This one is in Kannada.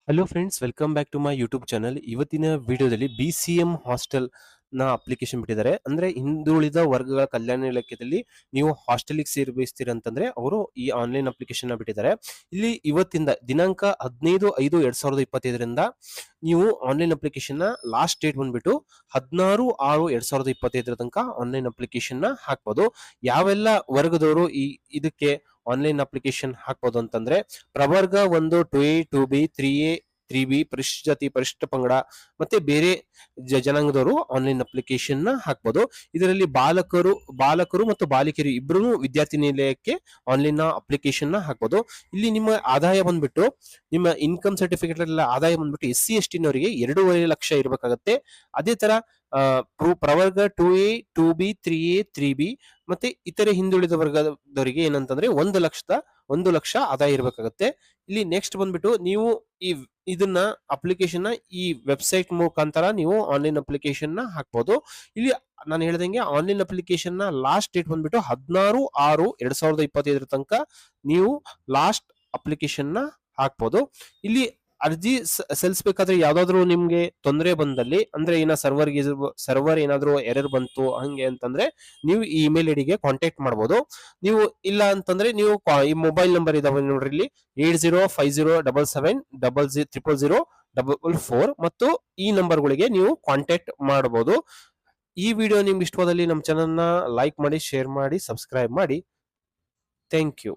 Hello friends, welcome back to my YouTube channel. ಇವತ್ತಿನ ವಿಡಿಯೋದಲ್ಲಿ BCM ಹಾಸ್ಟೆಲ್ ನ ಅಪ್ಲಿಕೇಶನ್ ಬಿಟ್ಟಿದ್ದಾರೆ. ಅಂದ್ರೆ ಹಿಂದುಳಿದ ವರ್ಗಗಳ ಕಲ್ಯಾಣ ಇಲಾಖೆಯಲ್ಲಿ ನೀವು ಹಾಸ್ಟೆಲ್ಗೆ ಸೇರ್ಬಯಸ್ತೀರ ಅಂತಂದ್ರೆ ಅವರು ಈ ಆನ್ಲೈನ್ ಅಪ್ಲಿಕೇಶನ್ ನ ಬಿಟ್ಟಿದ್ದಾರೆ. ಇಲ್ಲಿ ಇವತ್ತಿಂದ ದಿನಾಂಕ 15/5/2025ರಿಂದ ನೀವು ಆನ್ಲೈನ್ ಅಪ್ಲಿಕೇಶನ್ ನ ಲಾಸ್ಟ್ ಡೇಟ್ ಬಂದ್ಬಿಟ್ಟು 16/6/2025 ತನಕ ಆನ್ಲೈನ್ ಅಪ್ಲಿಕೇಶನ್ ನ ಹಾಕ್ಬೋದು. ಯಾವೆಲ್ಲ ವರ್ಗದವರು ಇದಕ್ಕೆ ಆನ್ಲೈನ್ ಅಪ್ಲಿಕೇಶನ್ ಹಾಕ್ಬೋದು ಅಂತಂದ್ರೆ ಪ್ರವರ್ಗ 1, 2A, 2B, 3A, 3B, ಪರಿಶಿಷ್ಟ ಜಾತಿ, ಪರಿಶಿಷ್ಟ ಪಂಗಡ ಮತ್ತೆ ಬೇರೆ ಜನಾಂಗದವರು ಆನ್ಲೈನ್ ಅಪ್ಲಿಕೇಶನ್ ನ ಹಾಕ್ಬೋದು. ಇದರಲ್ಲಿ ಬಾಲಕರು ಮತ್ತು ಬಾಲಿಕೆಯರು ಇಬ್ಬರು ವಿದ್ಯಾರ್ಥಿ ನಿಲಯಕ್ಕೆ ಆನ್ಲೈನ್ ಅಪ್ಲಿಕೇಶನ್ ನ ಹಾಕ್ಬೋದು. ಇಲ್ಲಿ ನಿಮ್ಮ ಆದಾಯ ಬಂದ್ಬಿಟ್ಟು ನಿಮ್ಮ ಇನ್ಕಮ್ ಸರ್ಟಿಫಿಕೇಟ್ ಎಲ್ಲ ಆದಾಯ ಬಂದ್ಬಿಟ್ಟು SC/ST ನವರಿಗೆ 2.5 ಲಕ್ಷ ಇರಬೇಕಾಗತ್ತೆ. ಅದೇ ತರ ಪ್ರವರ್ಗ 2A, 2B, 3A, 3B ಮತ್ತೆ ಇತರೆ ಹಿಂದುಳಿದ ವರ್ಗದವರಿಗೆ ಏನಂತಂದ್ರೆ 1 ಲಕ್ಷ ಆದಾಯ ಇರಬೇಕಾಗತ್ತೆ. ಇಲ್ಲಿ ನೆಕ್ಸ್ಟ್ ಬಂದ್ಬಿಟ್ಟು ನೀವು ಇದನ್ನ ಅಪ್ಲಿಕೇಶನ್ ನ ಈ ವೆಬ್ಸೈಟ್ ಮುಖಾಂತರ ನೀವು ಆನ್ಲೈನ್ ಅಪ್ಲಿಕೇಶನ್ ನ ಹಾಕ್ಬೋದು. ಇಲ್ಲಿ ನಾನು ಹೇಳ್ದಂಗೆ ಆನ್ಲೈನ್ ಅಪ್ಲಿಕೇಶನ್ ನ ಲಾಸ್ಟ್ ಡೇಟ್ ಬಂದ್ಬಿಟ್ಟು 16/6/2025 ತನಕ ನೀವು ಲಾಸ್ಟ್ ಅಪ್ಲಿಕೇಶನ್ ನ ಹಾಕ್ಬೋದು. ಇಲ್ಲಿ ಅರ್ಜಿ ಸಲ್ಲಿಸಬೇಕಾದ್ರೆ ಯಾವ್ದಾದ್ರು ನಿಮ್ಗೆ ತೊಂದರೆ ಬಂದಲ್ಲಿ, ಅಂದ್ರೆ ಸರ್ವರ್ ಏನಾದ್ರು ಎರರ್ ಬಂತು ಹಂಗೆ ಅಂತಂದ್ರೆ ನೀವು ಈ ಇಮೇಲ್ ಐಡಿಗೆ ಕಾಂಟ್ಯಾಕ್ಟ್ ಮಾಡಬಹುದು. ನೀವು ಇಲ್ಲ ಅಂತಂದ್ರೆ ನೀವು ಈ ಮೊಬೈಲ್ ನಂಬರ್ ಇದಾವೆ ನೋಡ್ರಿ, ಇಲ್ಲಿ 805077000044 ಮತ್ತು ಈ ನಂಬರ್ಗಳಿಗೆ ನೀವು ಕಾಂಟ್ಯಾಕ್ಟ್ ಮಾಡಬಹುದು. ಈ ವಿಡಿಯೋ ನಿಮ್ಗೆ ಇಷ್ಟವಾದಲ್ಲಿ ನಮ್ಮ ಚಾನಲ್ ನ ಲೈಕ್ ಮಾಡಿ, ಶೇರ್ ಮಾಡಿ, ಸಬ್ಸ್ಕ್ರೈಬ್ ಮಾಡಿ. Thank you.